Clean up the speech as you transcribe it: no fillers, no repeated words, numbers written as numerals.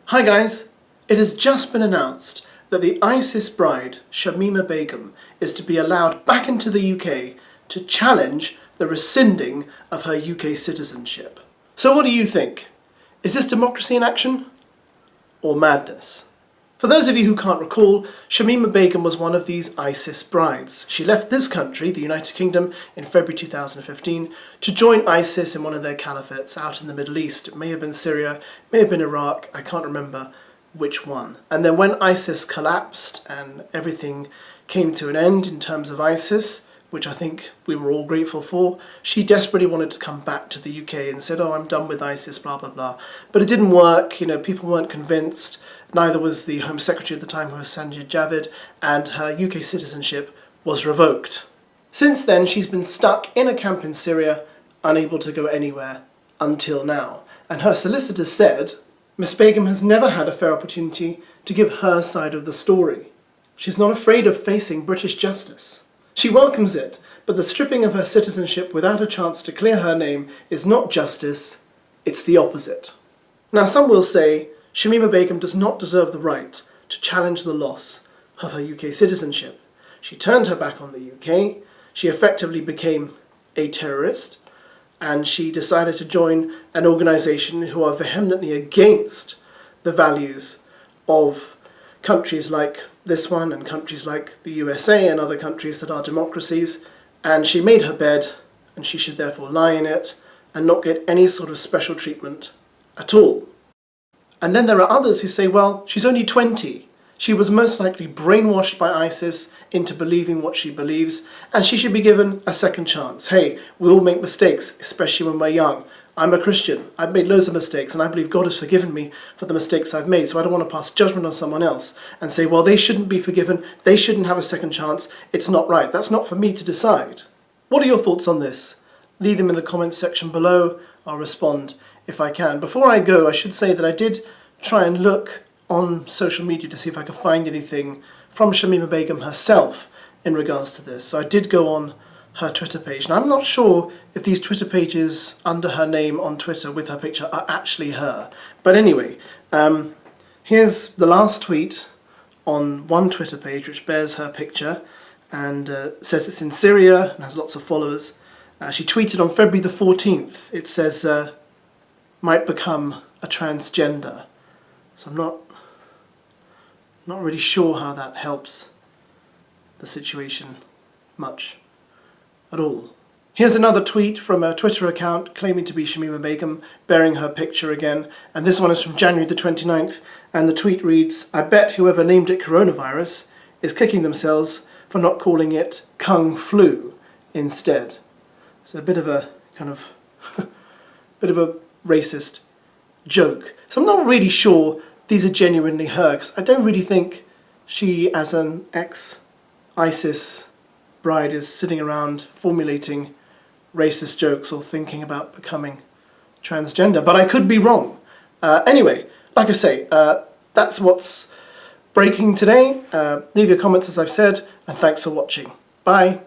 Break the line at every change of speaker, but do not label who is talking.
Hi guys, it has just been announced that the ISIS bride, Shamima Begum, is to be allowed back into the UK to challenge the rescinding of her UK citizenship. So what do you think? Is this democracy in action or madness? For those of you who can't recall, Shamima Begum was one of these ISIS brides. She left this country, the United Kingdom, in February 2015 to join ISIS in one of their caliphates out in the Middle East. It may have been Syria, it may have been Iraq, I can't remember which one. And then when ISIS collapsed and everything came to an end in terms of ISIS, which I think we were all grateful for, she desperately wanted to come back to the UK and said, oh, I'm done with ISIS, blah, blah, blah. But it didn't work, people weren't convinced, neither was the Home Secretary at the time, who was Sanjay Javid, and her UK citizenship was revoked. Since then, she's been stuck in a camp in Syria, unable to go anywhere until now. And her solicitor said, Miss Begum has never had a fair opportunity to give her side of the story. She's not afraid of facing British justice. She welcomes it, but the stripping of her citizenship without a chance to clear her name is not justice, it's the opposite. Now some will say Shamima Begum does not deserve the right to challenge the loss of her UK citizenship. She turned her back on the UK, she effectively became a terrorist, and she decided to join an organisation who are vehemently against the values of countries like this one and countries like the USA and other countries that are democracies, and she made her bed and she should therefore lie in it and not get any sort of special treatment at all. And then there are others who say, well, she's only 20. She was most likely brainwashed by ISIS into believing what she believes, and she should be given a second chance. Hey, we all make mistakes, especially when we're young. I'm a Christian. I've made loads of mistakes, and I believe God has forgiven me for the mistakes I've made, so I don't want to pass judgment on someone else and say, well, they shouldn't be forgiven, they shouldn't have a second chance, it's not right. That's not for me to decide. What are your thoughts on this? Leave them in the comments section below. I'll respond if I can. Before I go, I should say that I did try and look on social media to see if I could find anything from Shamima Begum herself in regards to this. So I did go on her Twitter page. And I'm not sure if these Twitter pages under her name on Twitter with her picture are actually her. But anyway, here's the last tweet on one Twitter page which bears her picture and says it's in Syria and has lots of followers. She tweeted on February the 14th. It says, might become a transgender. So I'm not really sure how that helps the situation much at all. Here's another tweet from a Twitter account claiming to be Shamima Begum, bearing her picture again, and this one is from January the 29th, and the tweet reads, I bet whoever named it coronavirus is kicking themselves for not calling it Kung Flu instead. So a bit of a kind of bit of a racist joke. So I'm not really sure these are genuinely her, because I don't really think she, as an ex-ISIS bride, is sitting around formulating racist jokes or thinking about becoming transgender, but I could be wrong. Anyway, like I say, that's what's breaking today. Leave your comments as I've said, and thanks for watching. Bye.